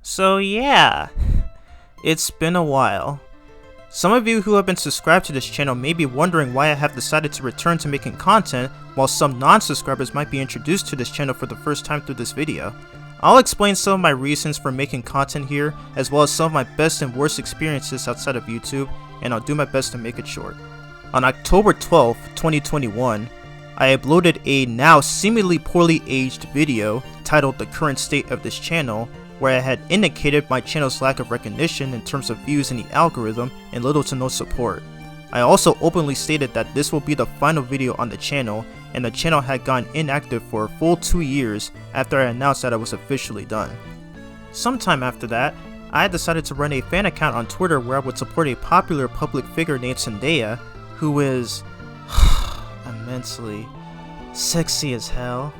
So yeah, it's been a while. Some of you who have been subscribed to this channel may be wondering why I have decided to return to making content, while some non-subscribers might be introduced to this channel for the first time through this video. I'll explain some of my reasons for making content here, as well as some of my best and worst experiences outside of YouTube, and I'll do my best to make it short. On October 12th, 2021, I uploaded a now seemingly poorly aged video titled The Current State of This Channel, where I had indicated my channel's lack of recognition in terms of views in the algorithm and little to no support. I also openly stated that this will be the final video on the channel, and the channel had gone inactive for a full 2 years after I announced that I was officially done. Sometime after that, I decided to run a fan account on Twitter where I would support a popular public figure named Zendaya, who is immensely sexy as hell.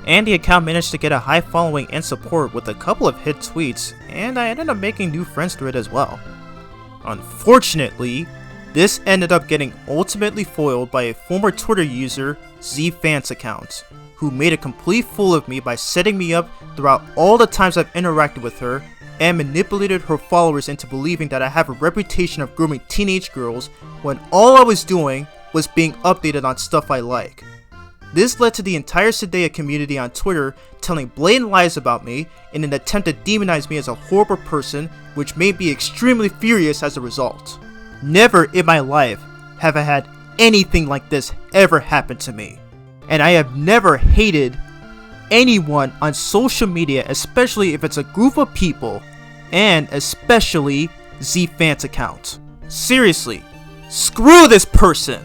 And the account managed to get a high following and support with a couple of hit tweets, and I ended up making new friends through it as well. Unfortunately, this ended up getting ultimately foiled by a former Twitter user, ZFans account, who made a complete fool of me by setting me up throughout all the times I've interacted with her, and manipulated her followers into believing that I have a reputation of grooming teenage girls when all I was doing was being updated on stuff I like. This led to the entire Zendaya community on Twitter telling blatant lies about me in an attempt to demonize me as a horrible person, which made me extremely furious as a result. Never in my life have I had anything like this ever happen to me, and I have never hated anyone on social media, especially if it's a group of people, and especially ZFans account. Seriously, screw this person!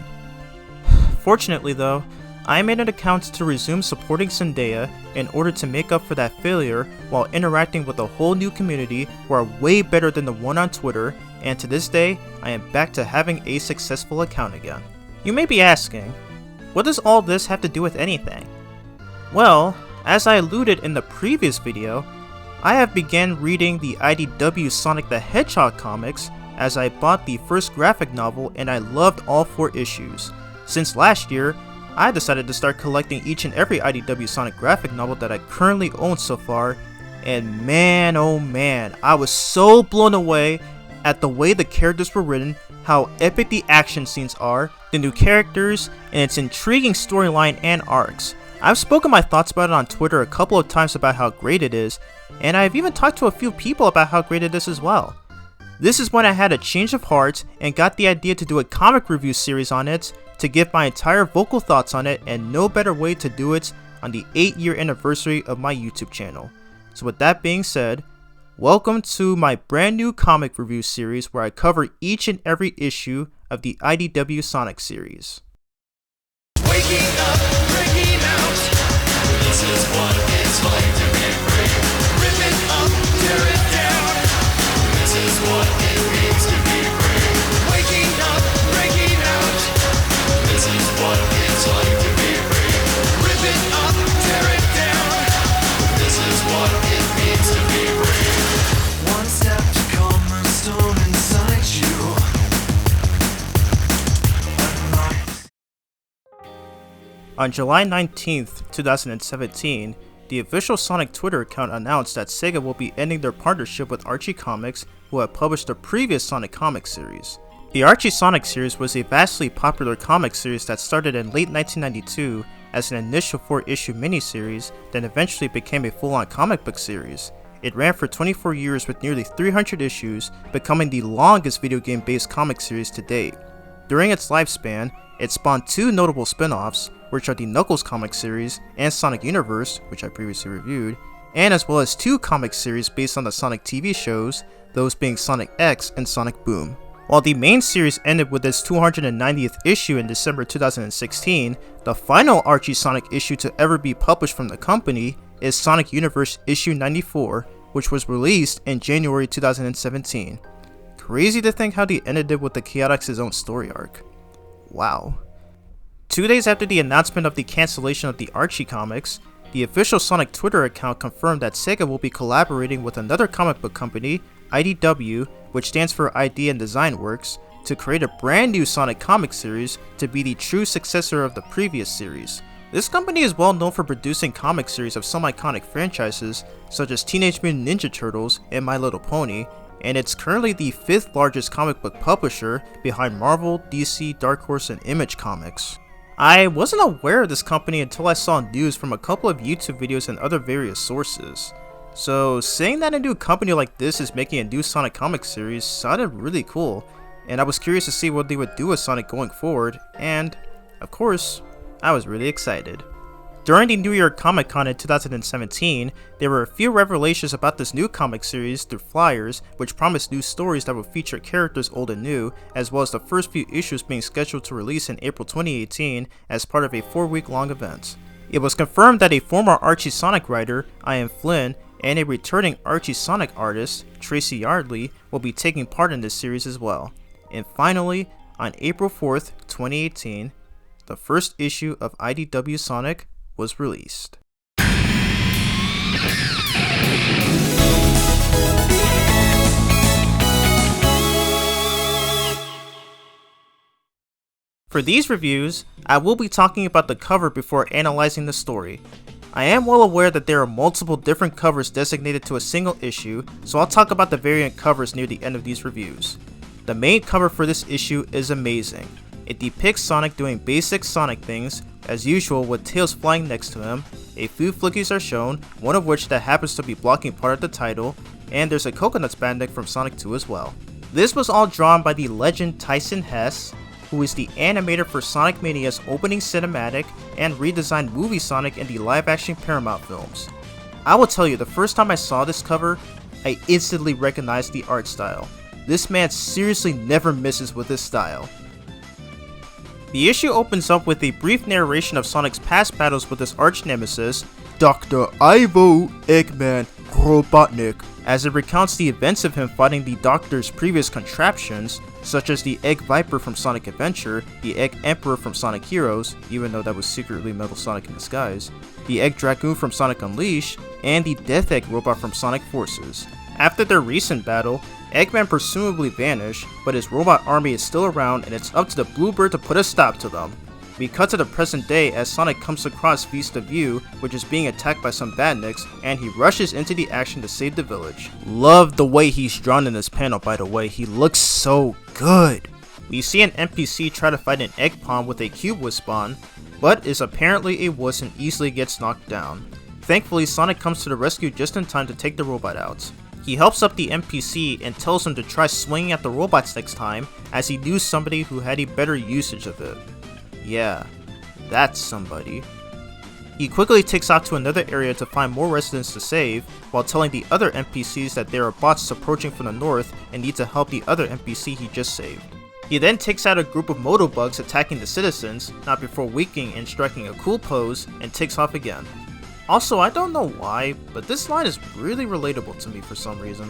Fortunately though, I made an account to resume supporting Zendaya in order to make up for that failure while interacting with a whole new community who are way better than the one on Twitter, and to this day, I am back to having a successful account again. You may be asking, what does all this have to do with anything? Well, as I alluded in the previous video, I have began reading the IDW Sonic the Hedgehog comics as I bought the first graphic novel and I loved all 4 issues. Since last year, I decided to start collecting each and every IDW Sonic graphic novel that I currently own so far, and man oh man, I was so blown away at the way the characters were written, how epic the action scenes are, the new characters, and its intriguing storyline and arcs. I've spoken my thoughts about it on Twitter a couple of times about how great it is, and I've even talked to a few people about how great it is as well. This is when I had a change of heart and got the idea to do a comic review series on it, to give my entire vocal thoughts on it, and no better way to do it on the 8-year anniversary of my YouTube channel. So with that being said, welcome to my brand new comic review series where I cover each and every issue of the IDW Sonic series. Waking up, breaking out. This is what it's like to be free. Rip it up, tear it down. This is what it means to be free. Waking up, breaking out. This is what it's like to be free. Rip it up, tear it down. This is what it means to be free. One step to calm the storm inside you. On July 19th, 2017, the official Sonic Twitter account announced that Sega will be ending their partnership with Archie Comics, who had published the previous Sonic comic series. The Archie Sonic series was a vastly popular comic series that started in late 1992 as an initial 4-issue miniseries, then eventually became a full-on comic book series. It ran for 24 years with nearly 300 issues, becoming the longest video game-based comic series to date. During its lifespan, it spawned 2 notable spin-offs, which are the Knuckles comic series and Sonic Universe, which I previously reviewed, and as well as 2 comic series based on the Sonic TV shows, those being Sonic X and Sonic Boom. While the main series ended with its 290th issue in December 2016, the final Archie Sonic issue to ever be published from the company is Sonic Universe issue 94, which was released in January 2017. Crazy to think how they ended it with the Chaotix's own story arc. Wow. 2 days after the announcement of the cancellation of the Archie comics, the official Sonic Twitter account confirmed that Sega will be collaborating with another comic book company, IDW, which stands for Idea and Design Works, to create a brand new Sonic comic series to be the true successor of the previous series. This company is well known for producing comic series of some iconic franchises such as Teenage Mutant Ninja Turtles and My Little Pony, and it's currently the 5th largest comic book publisher behind Marvel, DC, Dark Horse, and Image Comics. I wasn't aware of this company until I saw news from a couple of YouTube videos and other various sources. So saying that a new company like this is making a new Sonic comic series sounded really cool, and I was curious to see what they would do with Sonic going forward, and of course, I was really excited. During the New York Comic Con in 2017, there were a few revelations about this new comic series through flyers, which promised new stories that would feature characters old and new, as well as the first few issues being scheduled to release in April 2018 as part of a 4-week-long event. It was confirmed that a former Archie Sonic writer, Ian Flynn, and a returning Archie Sonic artist, Tracy Yardley, will be taking part in this series as well. And finally, on April 4th, 2018, the first issue of IDW Sonic was released. For these reviews, I will be talking about the cover before analyzing the story. I am well aware that there are multiple different covers designated to a single issue, so I'll talk about the variant covers near the end of these reviews. The main cover for this issue is amazing. It depicts Sonic doing basic Sonic things, as usual with Tails flying next to him. A few flickies are shown, one of which that happens to be blocking part of the title, and there's a Coconuts bandit from Sonic 2 as well. This was all drawn by the legend Tyson Hess, who is the animator for Sonic Mania's opening cinematic and redesigned movie Sonic in the live-action Paramount films. I will tell you, the first time I saw this cover, I instantly recognized the art style. This man seriously never misses with his style. The issue opens up with a brief narration of Sonic's past battles with his arch-nemesis, Dr. Ivo Eggman Robotnik, as it recounts the events of him fighting the Doctor's previous contraptions, such as the Egg Viper from Sonic Adventure, the Egg Emperor from Sonic Heroes, even though that was secretly Metal Sonic in disguise, the Egg Dragoon from Sonic Unleashed, and the Death Egg robot from Sonic Forces. After their recent battle, Eggman presumably vanished, but his robot army is still around and it's up to the Bluebird to put a stop to them. We cut to the present day as Sonic comes across Vista View, which is being attacked by some badniks, and he rushes into the action to save the village. Love the way he's drawn in this panel, by the way, he looks so good. We see an NPC try to fight an egg palm with a cube wisp on, but is apparently a wuss and easily gets knocked down. Thankfully, Sonic comes to the rescue just in time to take the robot out. He helps up the NPC and tells him to try swinging at the robots next time, as he knew somebody who had a better usage of it. Yeah, that's somebody. He quickly takes off to another area to find more residents to save, while telling the other NPCs that there are bots approaching from the north and need to help the other NPC he just saved. He then takes out a group of motobugs attacking the citizens, not before winking and striking a cool pose, and takes off again. Also, I don't know why, but this line is really relatable to me for some reason.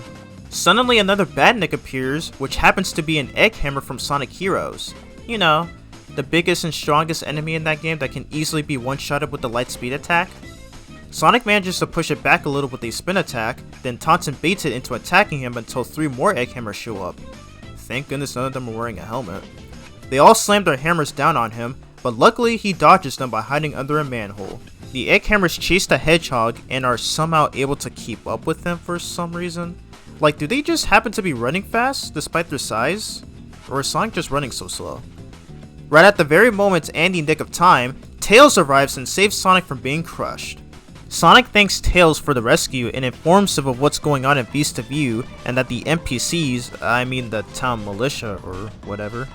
Suddenly another badnik appears, which happens to be an Egg Hammer from Sonic Heroes. You know, the biggest and strongest enemy in that game that can easily be one-shotted with the light speed attack. Sonic manages to push it back a little with a spin attack, then taunts and baits it into attacking him until 3 more Egg Hammers show up. Thank goodness none of them are wearing a helmet. They all slam their hammers down on him, but luckily he dodges them by hiding under a manhole. The Egg Hammers chase the Hedgehog and are somehow able to keep up with them for some reason. Like, do they just happen to be running fast despite their size? Or is Sonic just running so slow? Right at the very moment and the nick of time, Tails arrives and saves Sonic from being crushed. Sonic thanks Tails for the rescue and informs him of what's going on in Vista View and that the NPCs, I mean the town militia or whatever,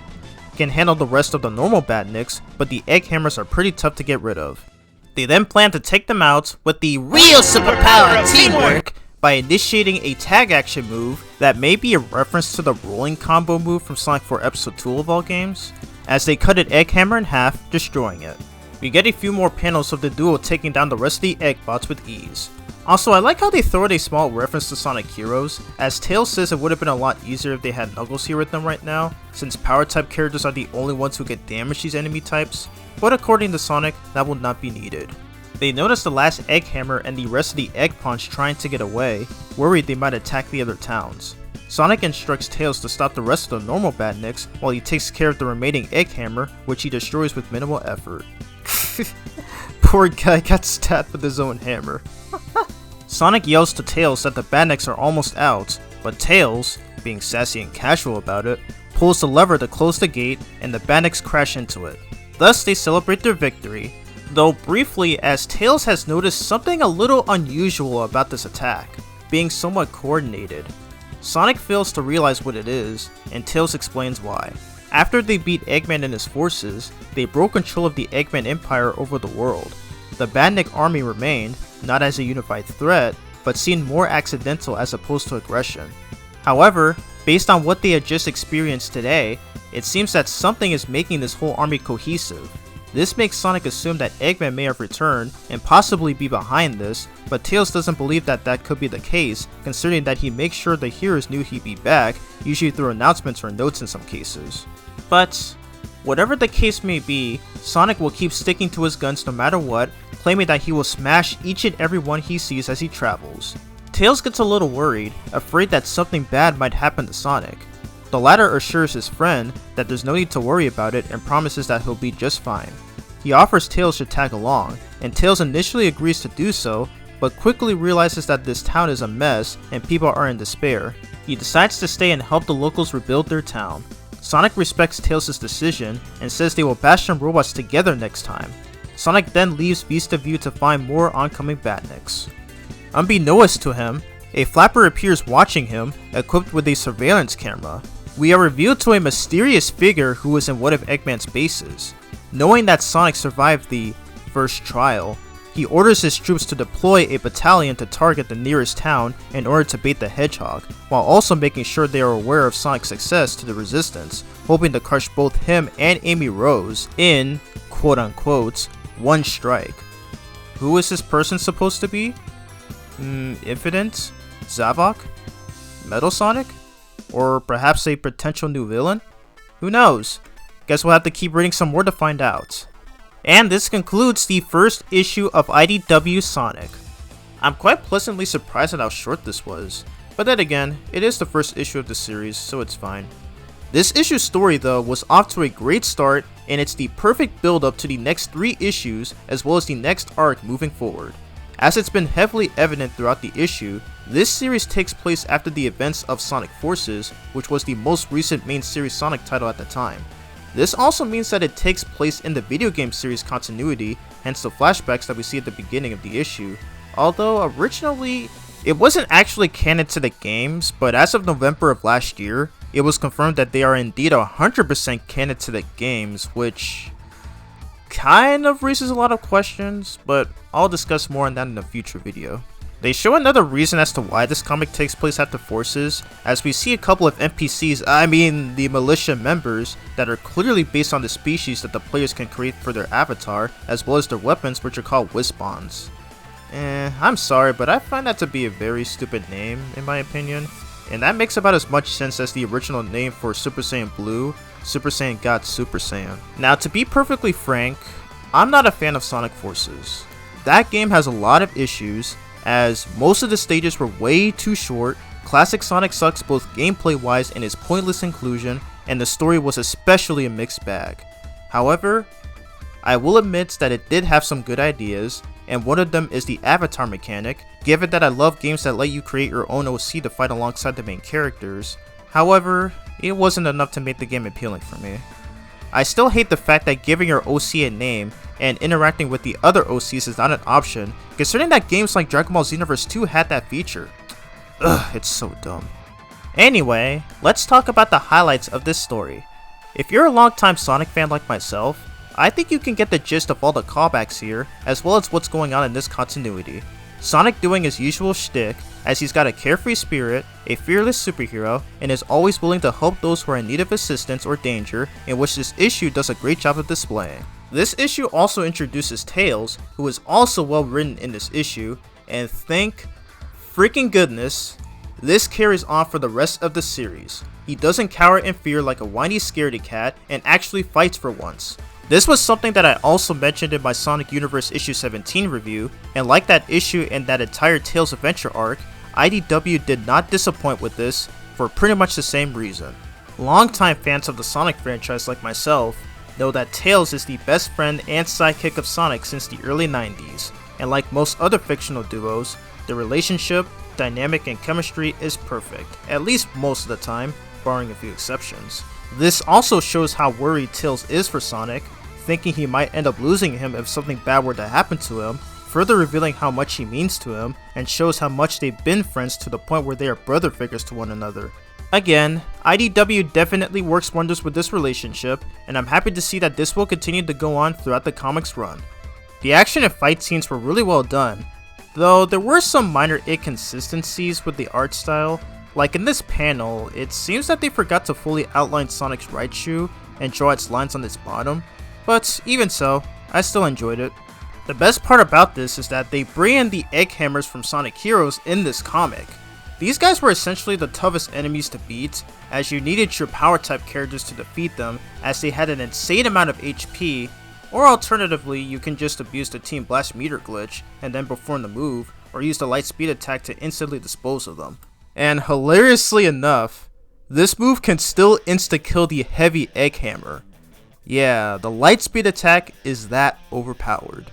can handle the rest of the normal badniks, but the Egg Hammers are pretty tough to get rid of. They then plan to take them out with the real superpower teamwork by initiating a tag action move that may be a reference to the rolling combo move from Sonic 4 Episode 2 of all games, as they cut an Egg Hammer in half, destroying it. We get a few more panels of the duo taking down the rest of the Egg bots with ease. Also, I like how they throw in a small reference to Sonic Heroes, as Tails says it would have been a lot easier if they had Knuckles here with them right now, since power type characters are the only ones who can damage these enemy types, but according to Sonic, that will not be needed. They notice the last Egg Hammer and the rest of the Egg Punch trying to get away, worried they might attack the other towns. Sonic instructs Tails to stop the rest of the normal badniks while he takes care of the remaining Egg Hammer, which he destroys with minimal effort. poor guy got stabbed with his own hammer. Sonic yells to Tails that the Badniks are almost out, but Tails, being sassy and casual about it, pulls the lever to close the gate and the Badniks crash into it. Thus they celebrate their victory, though briefly, as Tails has noticed something a little unusual about this attack, being somewhat coordinated. Sonic fails to realize what it is, and Tails explains why. After they beat Eggman and his forces, they broke control of the Eggman Empire over the world. The Badnik army remained, not as a unified threat, but seen more accidental as opposed to aggression. However, based on what they had just experienced today, it seems that something is making this whole army cohesive. This makes Sonic assume that Eggman may have returned and possibly be behind this, but Tails doesn't believe that that could be the case, considering that he makes sure the heroes knew he'd be back, usually through announcements or notes in some cases. But whatever the case may be, Sonic will keep sticking to his guns no matter what, claiming that he will smash each and every one he sees as he travels. Tails gets a little worried, afraid that something bad might happen to Sonic. The latter assures his friend that there's no need to worry about it and promises that he'll be just fine. He offers Tails to tag along, and Tails initially agrees to do so, but quickly realizes that this town is a mess and people are in despair. He decides to stay and help the locals rebuild their town. Sonic respects Tails' decision and says they will bash some robots together next time. Sonic then leaves Vista View to find more oncoming Badniks. Unbeknownst to him, a flapper appears watching him, equipped with a surveillance camera. We are revealed to a mysterious figure who is in one of Eggman's bases. Knowing that Sonic survived the first trial, he orders his troops to deploy a battalion to target the nearest town in order to bait the Hedgehog, while also making sure they are aware of Sonic's success to the Resistance, hoping to crush both him and Amy Rose in, quote-unquote, one strike. Who is this person supposed to be? Infinite? Zavok? Metal Sonic? Or perhaps a potential new villain? Who knows? Guess we'll have to keep reading some more to find out. And this concludes the first issue of IDW Sonic. I'm quite pleasantly surprised at how short this was, but then again, it is the first issue of the series, so it's fine. This issue's story though was off to a great start, and it's the perfect build up to the next 3 issues as well as the next arc moving forward. As it's been heavily evident throughout the issue, this series takes place after the events of Sonic Forces, which was the most recent main series Sonic title at the time. This also means that it takes place in the video game series continuity, hence the flashbacks that we see at the beginning of the issue, although originally it wasn't actually canon to the games, but as of November of last year, it was confirmed that they are indeed 100% canon to the games, which kind of raises a lot of questions, but I'll discuss more on that in a future video. They show another reason as to why this comic takes place after Forces, as we see a couple of NPCs, the militia members, that are clearly based on the species that the players can create for their avatar, as well as their weapons, which are called Wispons. I'm sorry, but I find that to be a very stupid name, in my opinion, and that makes about as much sense as the original name for Super Saiyan Blue, Super Saiyan God Super Saiyan. Now, to be perfectly frank, I'm not a fan of Sonic Forces. That game has a lot of issues, as most of the stages were way too short, classic Sonic sucks both gameplay wise and his pointless inclusion, and the story was especially a mixed bag. However, I will admit that it did have some good ideas, and one of them is the avatar mechanic, given that I love games that let you create your own OC to fight alongside the main characters. However, it wasn't enough to make the game appealing for me. I still hate the fact that giving your OC a name and interacting with the other OCs is not an option, considering that games like Dragon Ball Xenoverse 2 had that feature. Ugh, it's so dumb. Anyway, let's talk about the highlights of this story. If you're a longtime Sonic fan like myself, I think you can get the gist of all the callbacks here, as well as what's going on in this continuity. Sonic doing his usual shtick, as he's got a carefree spirit, a fearless superhero, and is always willing to help those who are in need of assistance or danger, in which this issue does a great job of displaying. This issue also introduces Tails, who is also well written in this issue, and thank freaking goodness, this carries on for the rest of the series. He doesn't cower in fear like a whiny scaredy cat, and actually fights for once. This was something that I also mentioned in my Sonic Universe issue 17 review, and like that issue and that entire Tails Adventure arc, IDW did not disappoint with this for pretty much the same reason. Longtime fans of the Sonic franchise like myself Know that Tails is the best friend and sidekick of Sonic since the early 90s, and like most other fictional duos, the relationship, dynamic, and chemistry is perfect, at least most of the time, barring a few exceptions. This also shows how worried Tails is for Sonic, thinking he might end up losing him if something bad were to happen to him, further revealing how much he means to him, and shows how much they've been friends to the point where they are brother figures to one another. Again, IDW definitely works wonders with this relationship, and I'm happy to see that this will continue to go on throughout the comics run. The action and fight scenes were really well done, though there were some minor inconsistencies with the art style. Like in this panel, it seems that they forgot to fully outline Sonic's right shoe and draw its lines on its bottom, but even so, I still enjoyed it. The best part about this is that they bring in the Egg Hammers from Sonic Heroes in this comic. These guys were essentially the toughest enemies to beat, as you needed your power type characters to defeat them, as they had an insane amount of HP, or alternatively you can just abuse the Team Blast meter glitch and then perform the move, or use the light speed attack to instantly dispose of them. And hilariously enough, this move can still insta-kill the heavy Egg Hammer. Yeah, the light speed attack is that overpowered.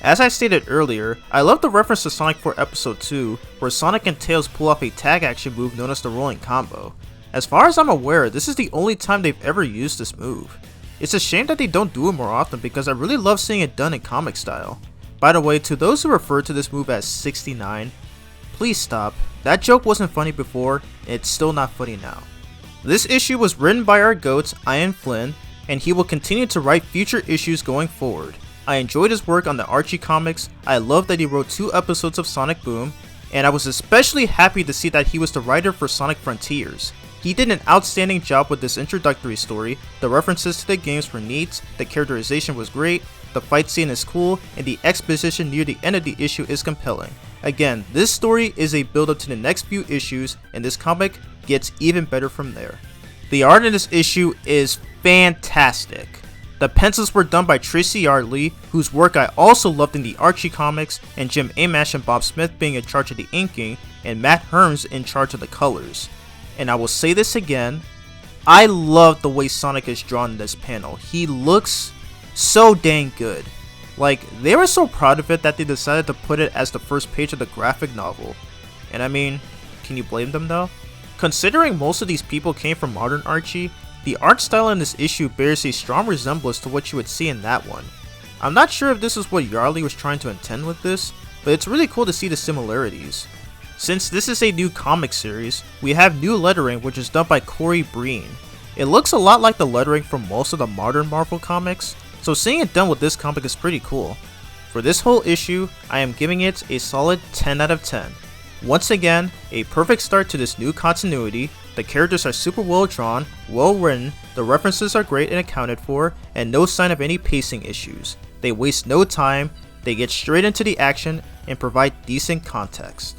As I stated earlier, I love the reference to Sonic 4 Episode 2, where Sonic and Tails pull off a tag action move known as the Rolling Combo. As far as I'm aware, this is the only time they've ever used this move. It's a shame that they don't do it more often because I really love seeing it done in comic style. By the way, to those who refer to this move as 69, please stop. That joke wasn't funny before, and it's still not funny now. This issue was written by our GOAT, Ian Flynn, and he will continue to write future issues going forward. I enjoyed his work on the Archie comics, I love that he wrote 2 episodes of Sonic Boom, and I was especially happy to see that he was the writer for Sonic Frontiers. He did an outstanding job with this introductory story, the references to the games were neat, the characterization was great, the fight scene is cool, and the exposition near the end of the issue is compelling. Again, this story is a build up to the next few issues, and this comic gets even better from there. The art in this issue is fantastic. The pencils were done by Tracy Yardley, whose work I also loved in the Archie comics, and Jim Amash and Bob Smith being in charge of the inking, and Matt Herms in charge of the colors. And I will say this again, I love the way Sonic is drawn in this panel. He looks so dang good. Like, they were so proud of it that they decided to put it as the first page of the graphic novel. And I mean, can you blame them though? Considering most of these people came from modern Archie, the art style in this issue bears a strong resemblance to what you would see in that one. I'm not sure if this is what Yardley was trying to intend with this, but it's really cool to see the similarities. Since this is a new comic series, we have new lettering which is done by Corey Breen. It looks a lot like the lettering from most of the modern Marvel comics, so seeing it done with this comic is pretty cool. For this whole issue, I am giving it a solid 10 out of 10. Once again, a perfect start to this new continuity. The characters are super well drawn, well written, the references are great and accounted for, and no sign of any pacing issues. They waste no time, they get straight into the action, and provide decent context.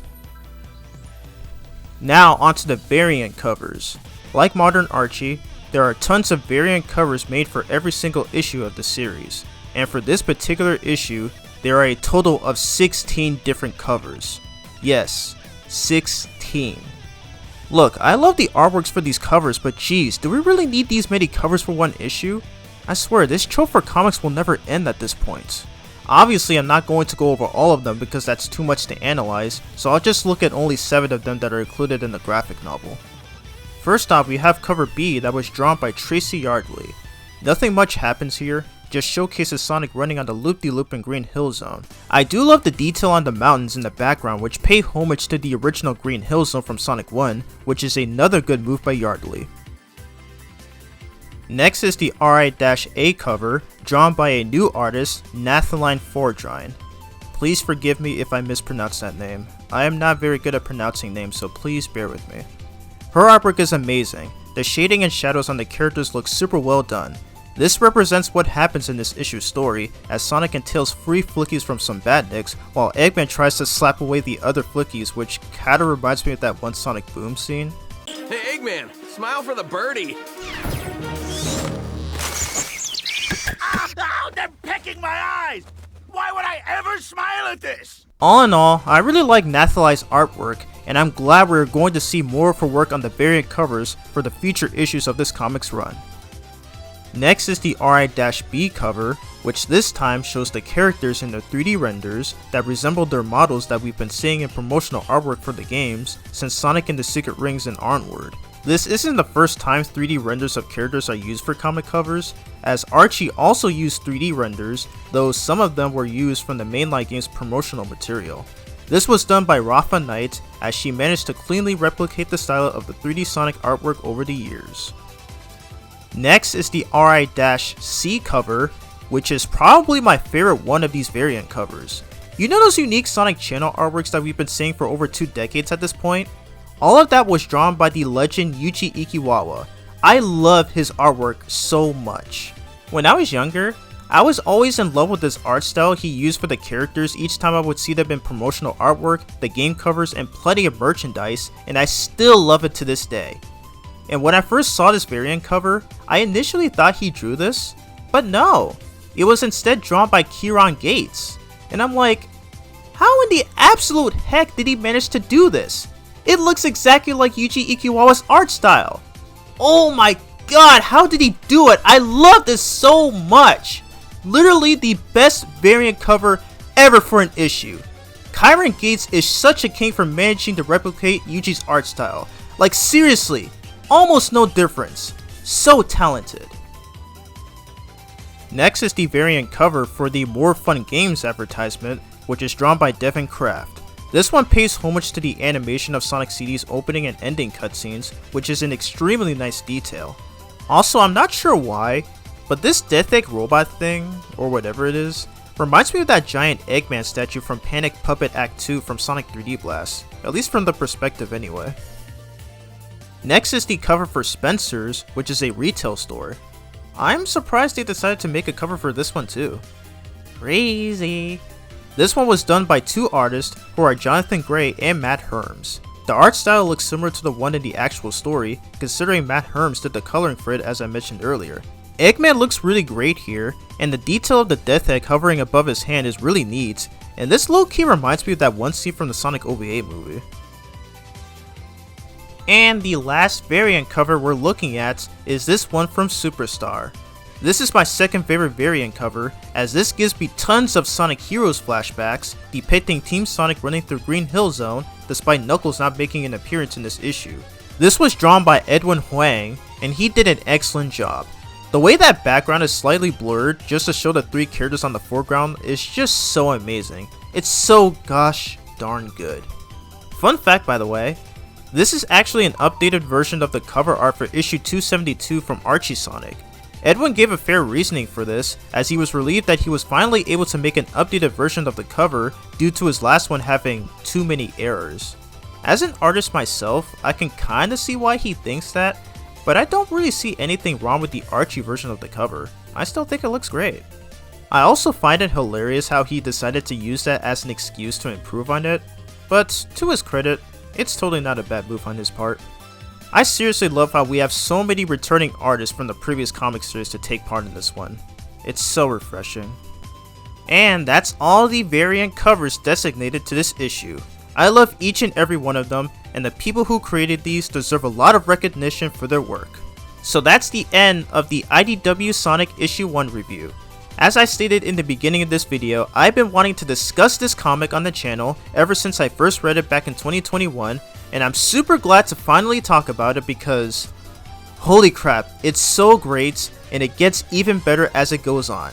Now onto the variant covers. Like modern Archie, there are tons of variant covers made for every single issue of the series, and for this particular issue, there are a total of 16 different covers. Yes, 16. Look, I love the artworks for these covers, but geez, do we really need these many covers for one issue? I swear, this trope for comics will never end at this point. Obviously, I'm not going to go over all of them because that's too much to analyze, so I'll just look at only 7 of them that are included in the graphic novel. First off, we have cover B that was drawn by Tracy Yardley. Nothing much happens here, just showcases Sonic running on the loop-de-loop in Green Hill Zone. I do love the detail on the mountains in the background which pay homage to the original Green Hill Zone from Sonic 1, which is another good move by Yardley. Next is the RI-A cover, drawn by a new artist, Nathaline Fordrine. Please forgive me if I mispronounce that name. I am not very good at pronouncing names, so please bear with me. Her artwork is amazing. The shading and shadows on the characters look super well done. This represents what happens in this issue's story, as Sonic and Tails free Flickies from some badniks, while Eggman tries to slap away the other Flickies, which kinda reminds me of that one Sonic Boom scene. Hey Eggman, smile for the birdie! Ow, they're picking my eyes! Why would I ever smile at this? All in all, I really like Nathali's artwork, and I'm glad we're going to see more of her work on the variant covers for the future issues of this comics run. Next is the RI-B cover, which this time shows the characters in their 3D renders that resemble their models that we've been seeing in promotional artwork for the games since Sonic and the Secret Rings and onward. This isn't the first time 3D renders of characters are used for comic covers, as Archie also used 3D renders, though some of them were used from the mainline game's promotional material. This was done by Rafa Knight, as she managed to cleanly replicate the style of the 3D Sonic artwork over the years. Next is the RI-C cover, which is probably my favorite one of these variant covers. You know those unique Sonic channel artworks that we've been seeing for over 2 decades at this point? All of that was drawn by the legend Yuji Ikiwawa. I love his artwork so much. When I was younger, I was always in love with this art style he used for the characters each time I would see them in promotional artwork, the game covers, and plenty of merchandise, and I still love it to this day. And when I first saw this variant cover, I initially thought he drew this, but no, it was instead drawn by Kieran Gates. And I'm like, how in the absolute heck did he manage to do this? It looks exactly like Yuji Ikiwawa's art style. Oh my god, how did he do it? I love this so much. Literally the best variant cover ever for an issue. Kieran Gates is such a king for managing to replicate Yuji's art style. Like seriously, almost no difference. So talented. Next is the variant cover for the More Fun Games advertisement, which is drawn by Devin Kraft. This one pays homage to the animation of Sonic CD's opening and ending cutscenes, which is an extremely nice detail. Also, I'm not sure why, but this Death Egg robot thing, or whatever it is, reminds me of that giant Eggman statue from Panic Puppet Act 2 from Sonic 3D Blast, at least from the perspective anyway. Next is the cover for Spencer's, which is a retail store. I'm surprised they decided to make a cover for this one too. Crazy. This one was done by 2 artists who are Jonathan Gray and Matt Herms. The art style looks similar to the one in the actual story, considering Matt Herms did the coloring for it as I mentioned earlier. Eggman looks really great here, and the detail of the Death Egg hovering above his hand is really neat, and this low-key reminds me of that one scene from the Sonic OVA movie. And the last variant cover we're looking at is this one from Superstar. This is my second favorite variant cover, as this gives me tons of Sonic Heroes flashbacks, depicting Team Sonic running through Green Hill Zone, despite Knuckles not making an appearance in this issue. This was drawn by Edwin Huang, and he did an excellent job. The way that background is slightly blurred just to show the 3 characters on the foreground is just so amazing. It's so gosh darn good. Fun fact by the way, this is actually an updated version of the cover art for issue 272 from Archie Sonic. Edwin gave a fair reasoning for this, as he was relieved that he was finally able to make an updated version of the cover due to his last one having too many errors. As an artist myself, I can kinda see why he thinks that, but I don't really see anything wrong with the Archie version of the cover. I still think it looks great. I also find it hilarious how he decided to use that as an excuse to improve on it, but to his credit, it's totally not a bad move on his part. I seriously love how we have so many returning artists from the previous comic series to take part in this one. It's so refreshing. And that's all the variant covers designated to this issue. I love each and every one of them, and the people who created these deserve a lot of recognition for their work. So that's the end of the IDW Sonic Issue 1 review. As I stated in the beginning of this video, I've been wanting to discuss this comic on the channel ever since I first read it back in 2021, and I'm super glad to finally talk about it because holy crap, it's so great and it gets even better as it goes on.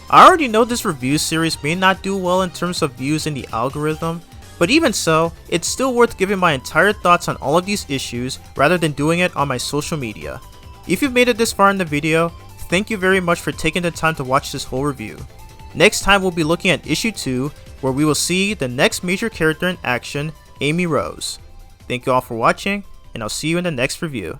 I already know this review series may not do well in terms of views in the algorithm, but even so, it's still worth giving my entire thoughts on all of these issues rather than doing it on my social media. If you've made it this far in the video, thank you very much for taking the time to watch this whole review. Next time we'll be looking at issue 2, where we will see the next major character in action, Amy Rose. Thank you all for watching, and I'll see you in the next review.